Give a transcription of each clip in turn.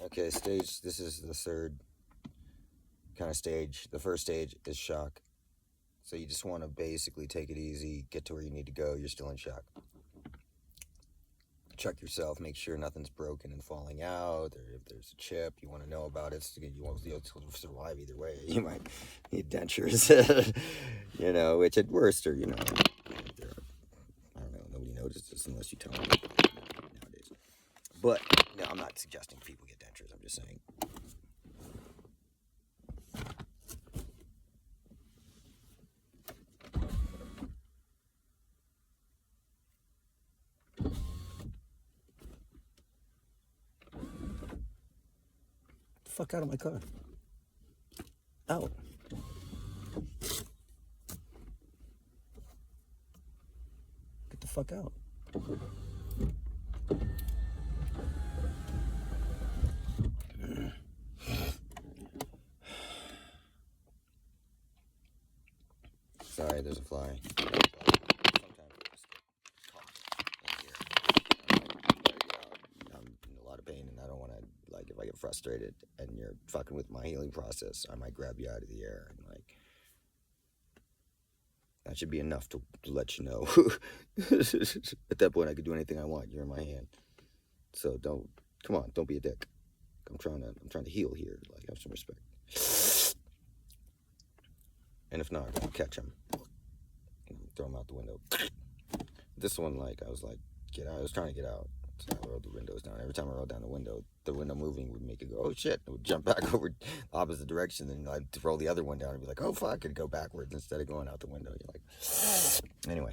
Okay, this is the third kind of stage. The first stage is shock. So you just want to basically take it easy, get to where you need to go. You're still in shock. Check yourself, make sure nothing's broken and falling out, or if there's a chip, you want to know about it. So you won't be able to survive either way. You might need dentures, which at worst are, I don't know, nobody notices unless you tell them nowadays. But, no, I'm not suggesting people get dentures, I'm just saying. Fuck out of my car. Out. Get the fuck out. Sorry, there's a fly. I'm in a lot of pain, and I don't want to, if I get frustrated and you're fucking with my healing process, I might grab you out of the air, and, that should be enough to let you know. At that point, I could do anything I want. You're in my hand. So don't be a dick. I'm trying to heal here. Have some respect. And if not, I'll catch him. Throw him out the window. This one, I was get out. I was trying to get out. So I rolled the windows down. Every time I rolled down the window moving would make it go, oh shit. It would jump back over the opposite direction. Then I'd roll the other one down and be like, oh fuck, and go backwards instead of going out the window. You're like, anyway.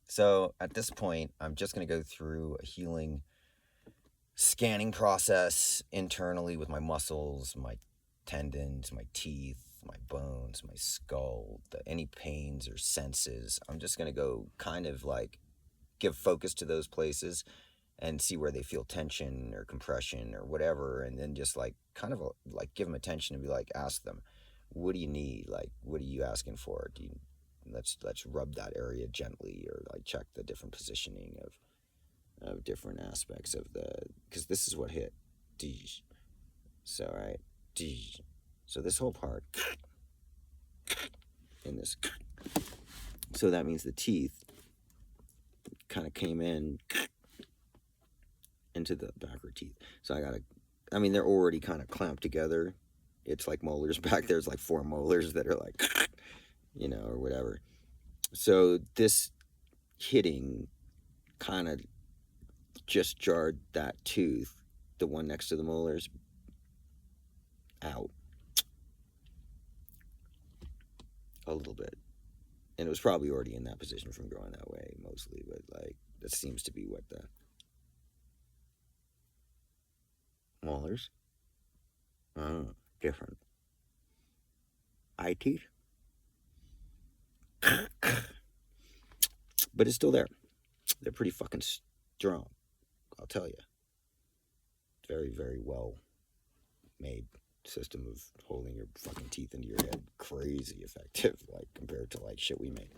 So at this point, I'm just going to go through a healing scanning process internally with my muscles, my tendons, my teeth, my bones, my skull, any pains or senses. I'm just going to go kind of give focus to those places and see where they feel tension or compression or whatever. And then just give them attention and be ask them, what do you need? What are you asking for? Let's rub that area gently, or check the different positioning of different aspects of because this is what hit. So, right. So this whole part in this, so that means the teeth kind of came into the backward teeth. So they're already kind of clamped together. It's like molars back there's 4 molars that are or whatever. So this hitting kind of just jarred that tooth, the one next to the molars, out a little bit. And it was probably already in that position from growing that way mostly, but that seems to be what the molars. Different. Eye teeth. But it's still there. They're pretty fucking strong, I'll tell you. Very, very well made system of holding your fucking teeth into your head. Crazy effective, compared to shit we made.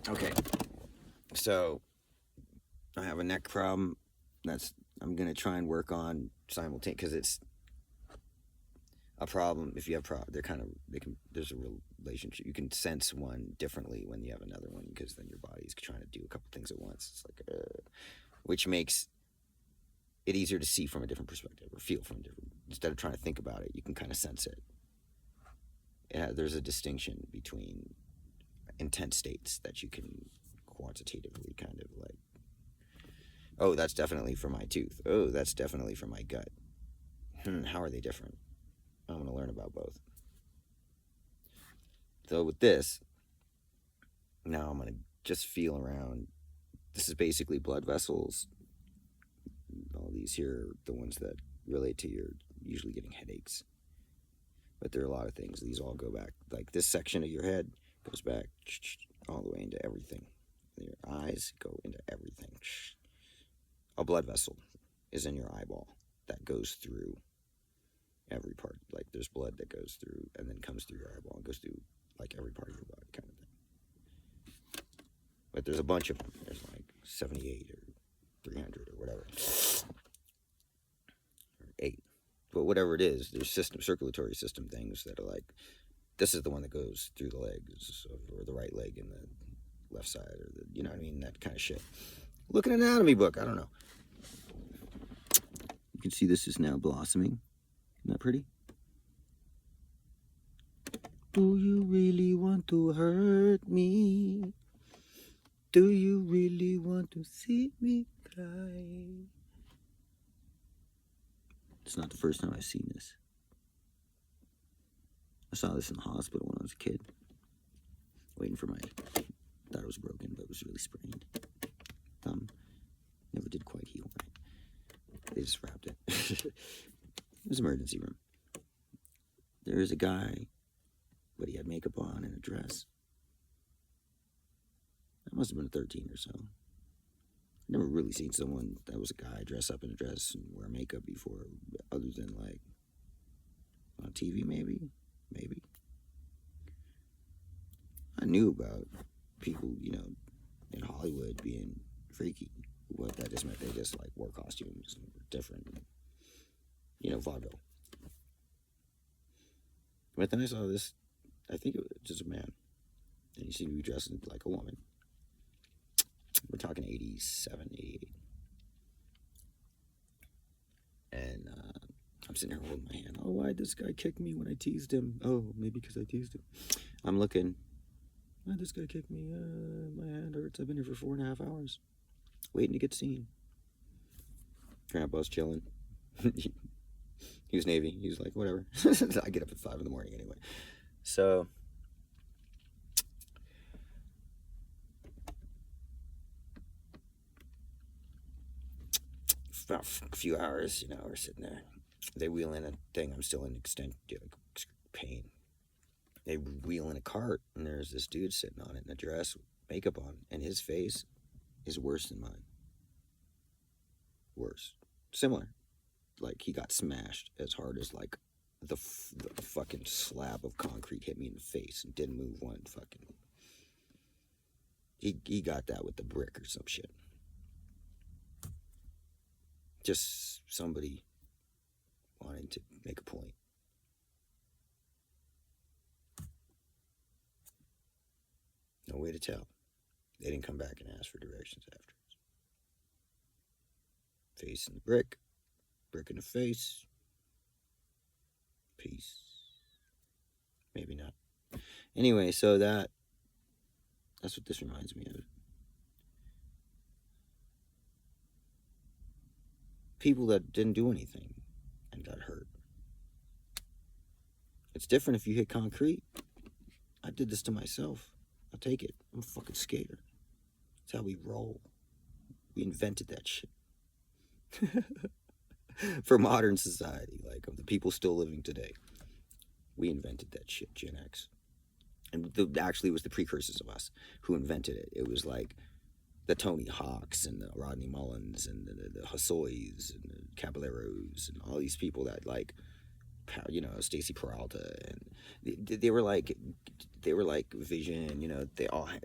Okay, so I have a neck problem I'm gonna try and work on simultaneously, because it's a problem. If you have there's a relationship. You can sense one differently when you have another one, because then your body's trying to do a couple things at once. It's which makes it easier to see from a different perspective, or feel from a different. Instead of trying to think about it, you can kind of sense it. There's a distinction between intense states that you can quantitatively kind of oh, that's definitely for my tooth. Oh, that's definitely for my gut. How are they different? I want to learn about both. So with this, now I'm going to just feel around. This is basically blood vessels. All these here are the ones that relate to your usually getting headaches. But there are a lot of things. These all go back. This section of your head goes back all the way into everything. Your eyes go into everything. A blood vessel is in your eyeball that goes through every part. There's blood that goes through and then comes through your eyeball and goes through every part of your body, kind of thing. But there's a bunch of them. There's 78 or 300 or whatever, or 8. But whatever it is, there's circulatory system things that are like, this is the one that goes through the legs, or the right leg and the left side, or you know what I mean, that kind of shit. Look at an anatomy book. I don't know. You can see this is now blossoming. Isn't that pretty? Do you really want to hurt me? Do you really want to see me cry? It's not the first time I've seen this. I saw this in the hospital when I was a kid. Waiting for thought it was broken, but it was really sprained. Never did quite heal right. They just wrapped it. It was an emergency room. There is a guy, but he had makeup on and a dress. I must have been 13 or so. Never really seen someone that was a guy dress up in a dress and wear makeup before, other than like on TV, maybe. I knew about people, in Hollywood being freaky. What that just meant, they just like wore costumes and were different, vaudeville. But then I saw this, I think it was just a man, and he seemed to be dressed like a woman. We're talking 87, 88. And I'm sitting here holding my hand. Oh, why'd this guy kick me when I teased him? Oh, maybe because I teased him. I'm looking. Why'd this guy kick me? My hand hurts. I've been here for 4.5 hours. Waiting to get seen. Grandpa's chilling. He was Navy. He was like, whatever. I get up at 5 in the morning anyway. So about a few hours, we're sitting there. They wheel in a thing. I'm still in pain. They wheel in a cart, and there's this dude sitting on it in a dress, makeup on, and his face is worse than mine. Worse. Similar. Like, he got smashed as hard as, like, the fucking slab of concrete hit me in the face and didn't move one fucking... He got that with the brick or some shit. Just somebody wanting to make a point. No way to tell. They didn't come back and ask for directions afterwards. Face in the brick in the face. Peace. Maybe not. Anyway, so that's what this reminds me of. People that didn't do anything and got hurt. It's different if you hit concrete. I did this to myself. I'll take it. I'm a fucking skater. That's how we roll. We invented that shit. For modern society, like of the people still living today. We invented that shit, Gen X. And actually it was the precursors of us who invented it. It was like the Tony Hawks and the Rodney Mullins and the Hossois and the Caballeros and all these people that like, Stacy Peralta, and they were like Vision,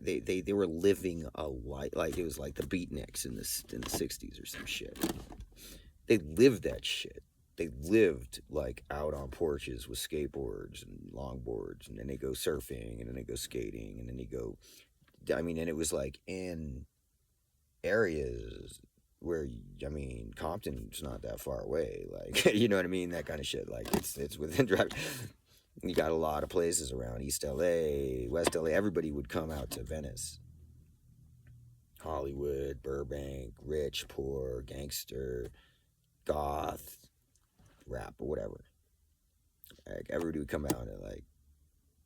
they were living a life, like it was like the Beatniks in the 60s or some shit. They lived that shit. They lived like out on porches with skateboards and longboards, and then they go surfing, and then they go skating, and then they go, and it was like in areas where, Compton's not that far away, like, you know what I mean, that kind of shit, like, it's within drive. You got a lot of places around East LA, West LA, everybody would come out to Venice. Hollywood, Burbank, rich, poor, gangster, goth, rap, or whatever. Like, everybody would come out at, like,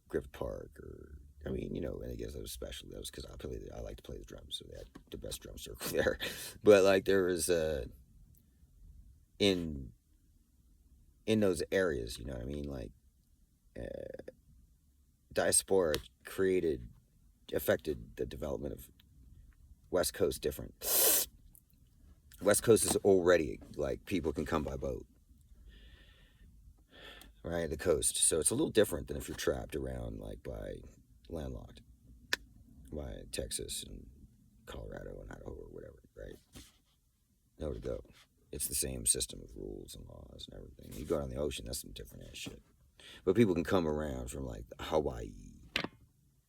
Griffith Park, or, and I guess that was special. That was because I like to play the drums, so they had the best drum circle there. But, like, there was, in those areas, you know what I mean? Like, diaspora affected the development of West Coast different. West Coast is already, like, people can come by boat. Right, the coast. So it's a little different than if you're trapped around, like, by landlocked, by Texas and Colorado and Idaho or whatever, right? Nowhere to go. It's the same system of rules and laws and everything. You go out on the ocean, that's some different ass shit. But people can come around from like Hawaii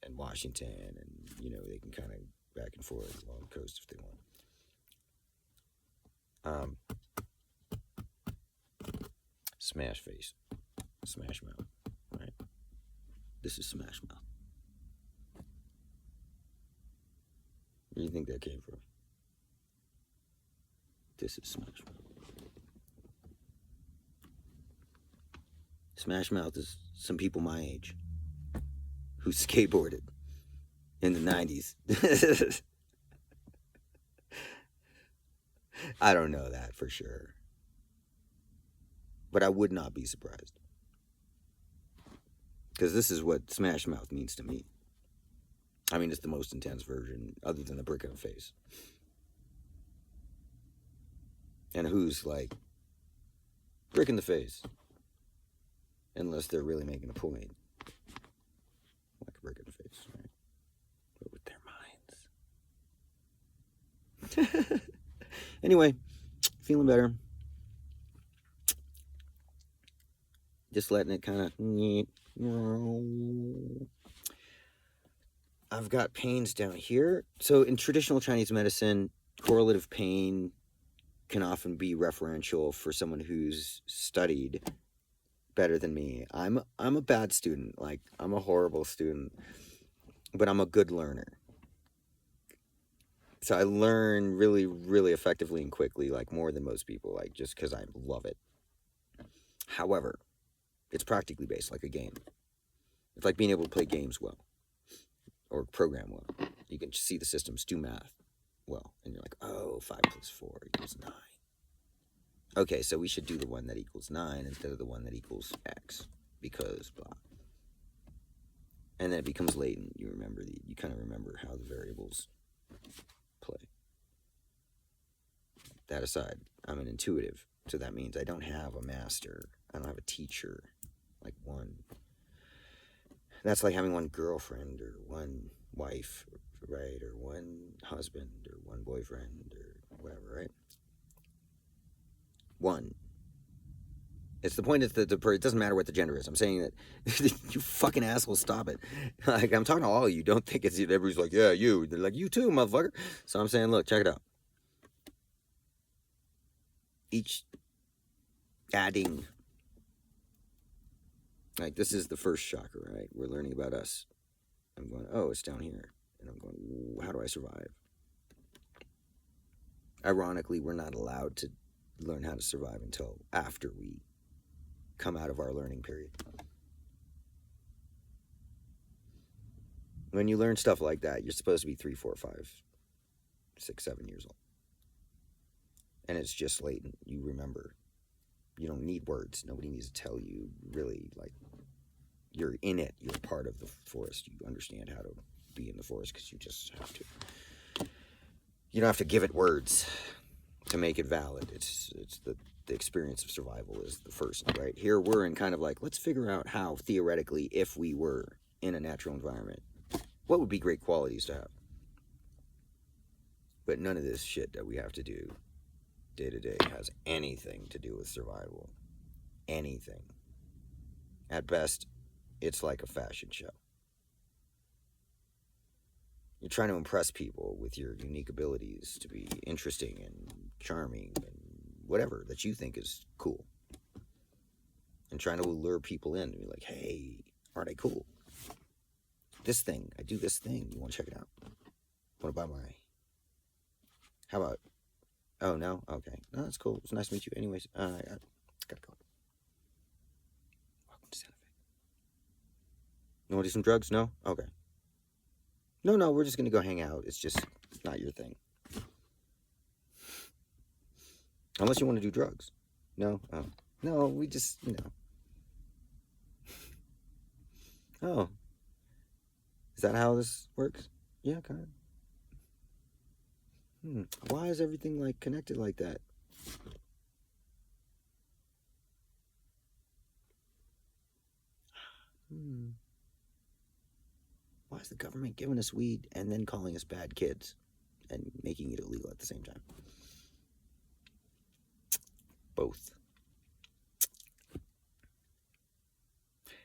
and Washington, and they can kind of back and forth along the coast if they want. Smash face, Smash Mouth, right? This is Smash Mouth. Where do you think that came from? This is Smash Mouth. Smash Mouth is some people my age who skateboarded in the 90s. I don't know that for sure. But I would not be surprised. Because this is what Smash Mouth means to me. I mean, it's the most intense version, other than the brick in the face. And who's like, brick in the face? Unless they're really making a point. Like a brick in the face, right? But with their minds. Anyway, feeling better. Just letting it kind of... I've got pains down here. So in traditional Chinese medicine, correlative pain can often be referential for someone who's studied better than me. I'm a bad student. Like, I'm a horrible student, but I'm a good learner. So I learn really, really effectively and quickly, like more than most people, like just because I love it. However, it's practically based, like a game. It's like being able to play games well or program well. You can see the systems do math well, and you're like, oh, 5 + 4 = 9. Okay, so we should do the one that equals 9 instead of the one that equals X, because blah. And then it becomes latent. You kind of remember how the variables play. That aside, I'm an intuitive, so that means I don't have a master. I don't have a teacher, like one. That's like having one girlfriend or one wife, right? Or one husband or one boyfriend or whatever, right? One. It's the point is that it doesn't matter what the gender is. I'm saying that you fucking assholes, stop it. Like, I'm talking to all of you. Don't think it's everybody's like, yeah, you. They're like, you too, motherfucker. So I'm saying, look, check it out. Each adding, like, this is the first chakra, right? We're learning about us. I'm going, oh, it's down here. And I'm going, how do I survive? Ironically, we're not allowed to learn how to survive until after we come out of our learning period. When you learn stuff like that, you're supposed to be 3, 4, 5, 6, 7 years old. And it's just latent. You remember. You don't need words. Nobody needs to tell you, really, like, you're in it. You're part of the forest. You understand how to be in the forest because you just have to. You don't have to give it words to make it valid. It's the experience of survival is the first, right? Here we're in kind of like, let's figure out how, theoretically, if we were in a natural environment, what would be great qualities to have? But none of this shit that we have to do day to day has anything to do with survival. Anything. At best, it's like a fashion show. You're trying to impress people with your unique abilities to be interesting and charming and whatever that you think is cool. And trying to lure people in and be like, hey, aren't I cool? This thing, I do this thing. You want to check it out? Want to buy my... How about... Oh, no? Okay. No, that's cool. It's nice to meet you. Anyways, I gotta go. Welcome to Santa Fe. You want to do some drugs? No? Okay. No, we're just gonna go hang out. It's just not your thing. Unless you want to do drugs. No? Oh. No, we just, Oh. Is that how this works? Yeah, kind of. Why is everything, like, connected like that? Why is the government giving us weed and then calling us bad kids? and making it illegal at the same time. Both.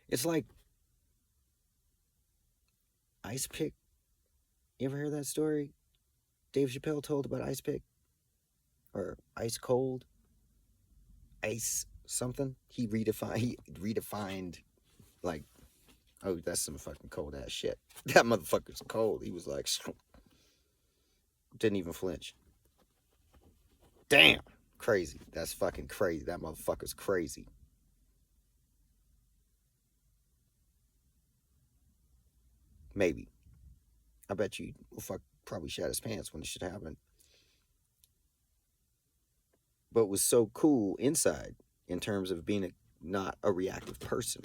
It's like Ice Pick. You ever heard that story Dave Chappelle told about Ice Pick? Or Ice Cold? Ice something? He redefined like, oh, that's some fucking cold ass shit. That motherfucker's cold. He was like, didn't even flinch. Damn. Crazy. That's fucking crazy. That motherfucker's crazy. Maybe. I bet you probably shat his pants when the shit happened. But was so cool inside in terms of being not a reactive person.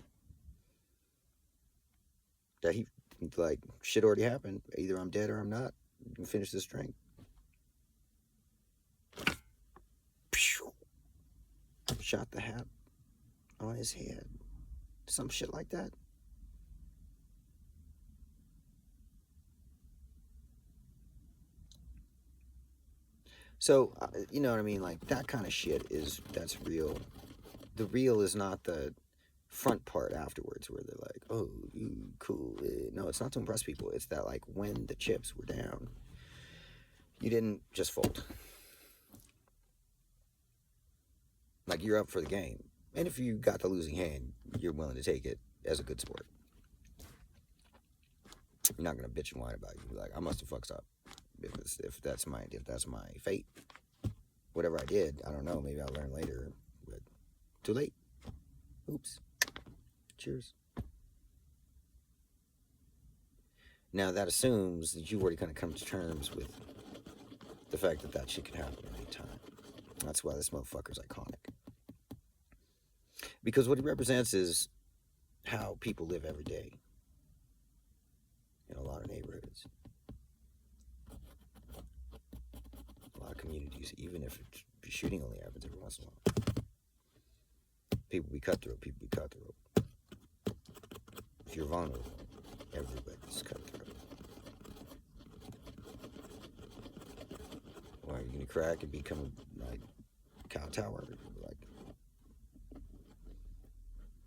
That he, like, shit already happened. Either I'm dead or I'm not. You can finish this drink. Shot the hat on his head. Some shit like that. So, you know what I mean? Like, that kind of shit that's real. The real is not the front part afterwards where they're like, oh, you cool. No, it's not to impress people. It's that, like, when the chips were down, you didn't just fold. Like, you're up for the game. And if you got the losing hand, you're willing to take it as a good sport. You're not going to bitch and whine about it. You're like, I must have fucked up. If that's my fate. Whatever I did, I don't know. Maybe I'll learn later. But too late. Oops. Cheers. Now, that assumes that you've already kind of come to terms with the fact that shit can happen at any time. That's why this motherfucker's iconic. Because what he represents is how people live every day in a lot of neighborhoods. A lot of communities, even if shooting only happens every once in a while. People be cutthroat. If you're vulnerable, everybody's cutthroat. Why are you gonna crack and become like kowtower? Like,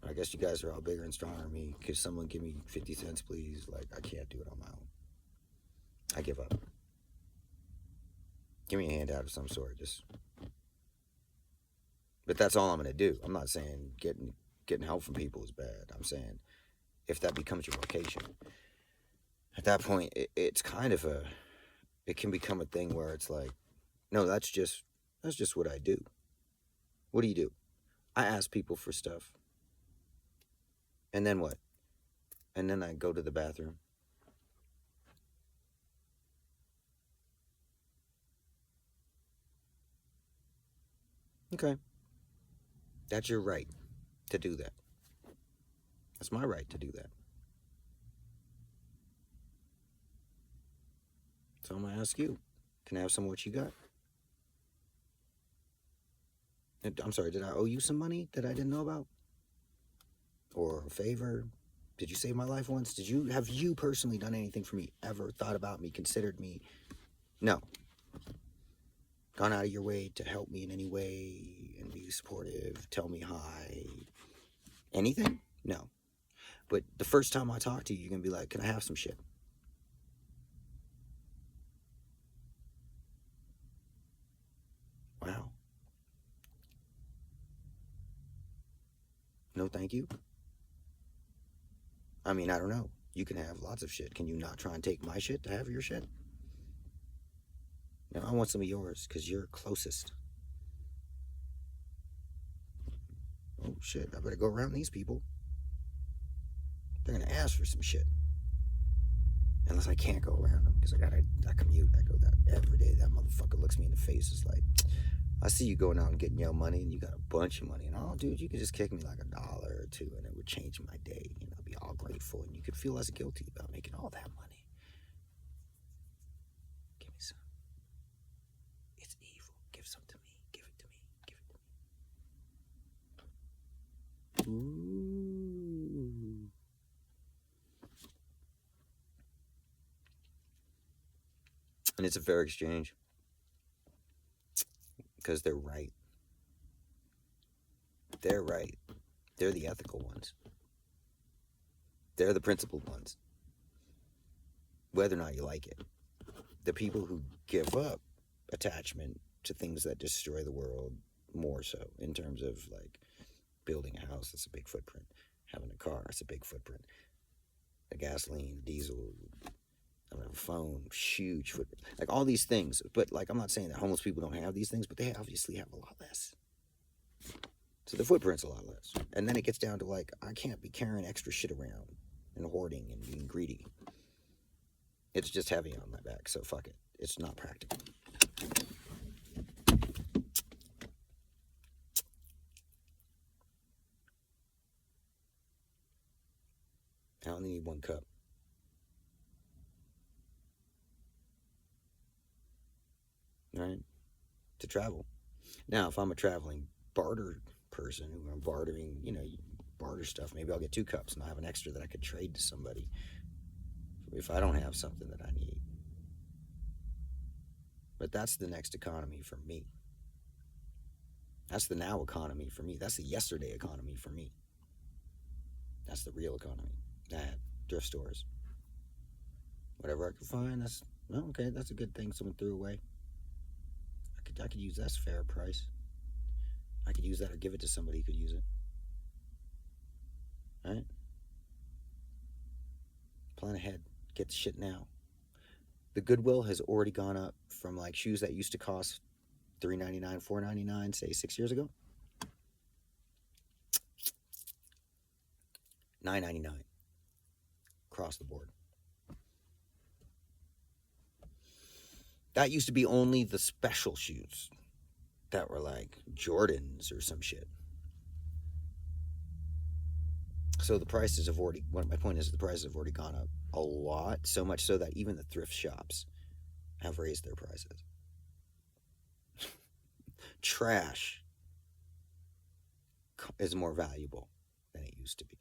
I guess you guys are all bigger and stronger than me. Could someone give me 50 cents, please? Like, I can't do it on my own. I give up. Give me a handout of some sort, but that's all I'm gonna do. I'm not saying getting help from people is bad. I'm saying if that becomes your vocation, at that point, it's kind of it can become a thing where it's like, no, that's just what I do. What do you do? I ask people for stuff. And then what? And then I go to the bathroom. Okay. That's your right to do that. That's my right to do that. So I'm going to ask you, can I have some of what you got? I'm sorry, did I owe you some money that I didn't know about? Or a favor? Did you save my life once? Have you personally done anything for me? Ever thought about me, considered me? No. Gone out of your way to help me in any way and be supportive, tell me hi? Anything? No. But the first time I talk to you, you're going to be like, can I have some shit? Wow. No, thank you. I mean, I don't know. You can have lots of shit. Can you not try and take my shit to have your shit? No, I want some of yours because you're closest. Oh, shit. I better go around these people. They're going to ask for some shit. Unless I can't go around them because I commute. I go that every day. That motherfucker looks me in the face. It's like, I see you going out and getting your money and you got a bunch of money. And, oh, dude, you could just kick me like $1 or $2 and it would change my day. You know, I'd be all grateful and you could feel less guilty about making all that money. Give me some. It's evil. Give some to me. Give it to me. Give it to me. Ooh. And it's a fair exchange because they're right. They're right. They're the ethical ones. They're the principled ones, whether or not you like it. The people who give up attachment to things that destroy the world more so, in terms of like building a house, that's a big footprint. Having a car, it's a big footprint. The gasoline, diesel, I have a phone, huge footprint. Like all these things. But like, I'm not saying that homeless people don't have these things, but they obviously have a lot less. So the footprint's a lot less. And then it gets down to like, I can't be carrying extra shit around and hoarding and being greedy. It's just heavy on my back, so fuck it. It's not practical. I only need 1 cup. Right? To travel. Now, if I'm a traveling barter person who I'm bartering, barter stuff, maybe I'll get 2 cups and I'll have an extra that I could trade to somebody if I don't have something that I need. But that's the next economy for me. That's the now economy for me. That's the yesterday economy for me. That's the real economy. Thrift stores. Whatever I can find, that's okay. That's a good thing someone threw away. I could use that as a fair price. I could use that or give it to somebody who could use it. Right? Plan ahead. Get the shit now. The Goodwill has already gone up from like shoes that used to cost $3.99, $4.99, say 6 years ago. $9.99 across the board. That used to be only the special shoes that were like Jordans or some shit. So the prices have already, my point is the prices have already gone up a lot, so much so that even the thrift shops have raised their prices. Trash is more valuable than it used to be.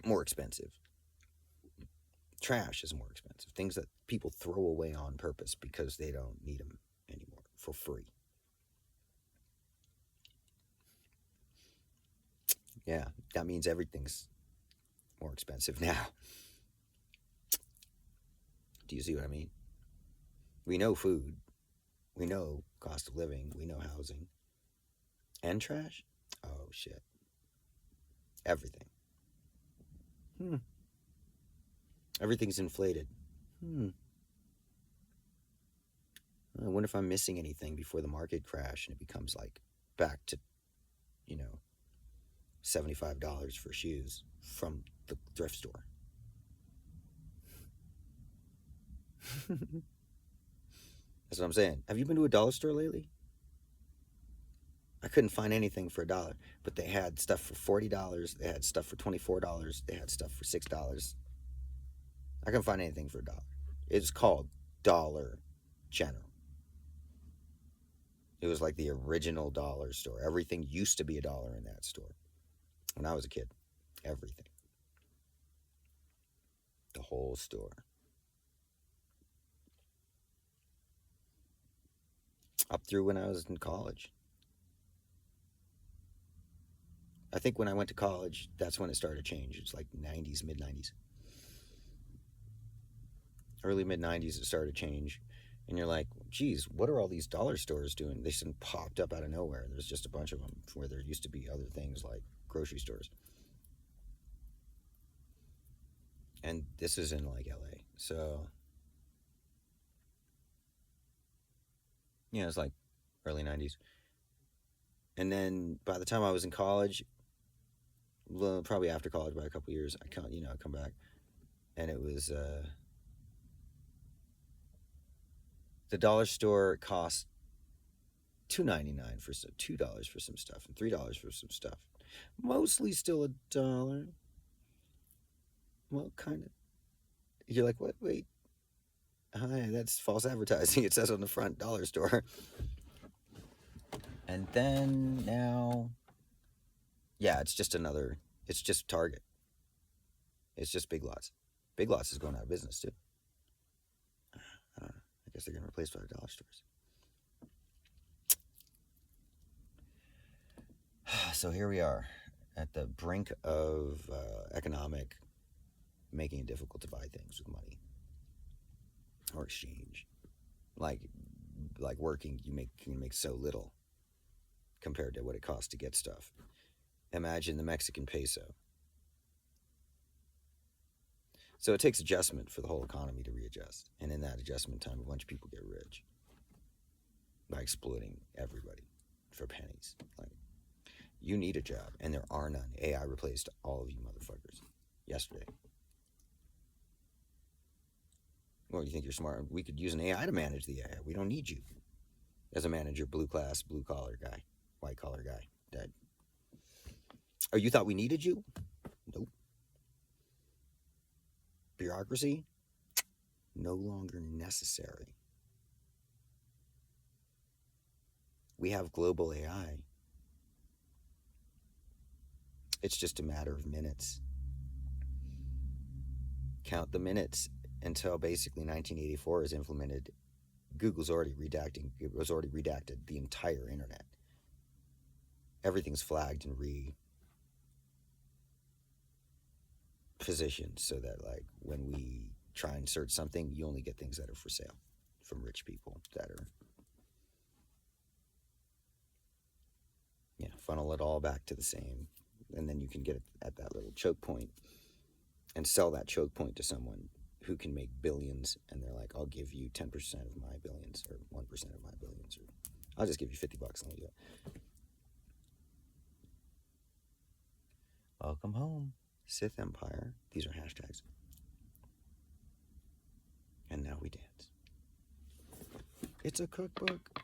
More expensive. Trash is more expensive. Things that people throw away on purpose because they don't need them anymore for free. Yeah, that means everything's more expensive now. Do you see what I mean? We know food. We know cost of living. We know housing. And trash? Oh, shit. Everything. Everything's inflated. I wonder if I'm missing anything before the market crash and it becomes like back to, $75 for shoes from the thrift store. That's what I'm saying. Have you been to a dollar store lately? I couldn't find anything for $1, but they had stuff for $40. They had stuff for $24. They had stuff for $6. I couldn't find anything for $1. It's called Dollar General. It was like the original dollar store. Everything used to be $1 in that store. When I was a kid, everything. The whole store. Up through when I was in college. I think when I went to college, that's when it started to change. It's like 90s, mid-90s. Early mid-90s, it started to change. And you're like, geez, what are all these dollar stores doing? They just popped up out of nowhere. There's just a bunch of them where there used to be other things like grocery stores. And this is in like LA. So, it's like early 90s. And then by the time I was in college, well, probably after college by a couple years, I come back. And it was, the dollar store cost $2.99 for $2 for some stuff and $3 for some stuff. Mostly still $1. Well, kind of. You're like, what? Wait. Hi, that's false advertising. It says on the front, dollar store. And then now, it's just Target. It's just Big Lots. Big Lots is going out of business too. I don't know. I guess they're going to replace $5 stores. So here we are at the brink of economic making it difficult to buy things with money or exchange. Like working, you can make so little compared to what it costs to get stuff. Imagine the Mexican peso. So it takes adjustment for the whole economy to readjust. And in that adjustment time, a bunch of people get rich by exploiting everybody for pennies. Like, you need a job, and there are none. AI replaced all of you motherfuckers yesterday. Well, you think you're smart? We could use an AI to manage the AI. We don't need you as a manager, blue collar guy, white collar guy, dead. Oh, you thought we needed you? Nope. Bureaucracy? No longer necessary. We have global AI. It's just a matter of minutes. Count the minutes until basically 1984 is implemented. Google's already redacted the entire internet. Everything's flagged and repositioned so that, like, when we try and search something, you only get things that are for sale from rich people that are, funnel it all back to the same. And then you can get it at that little choke point and sell that choke point to someone who can make billions, and they're like, I'll give you 10% of my billions, or 1% of my billions, or I'll just give you $50 and let you go. Welcome home, Sith Empire. These are hashtags. And now we dance. It's a cookbook.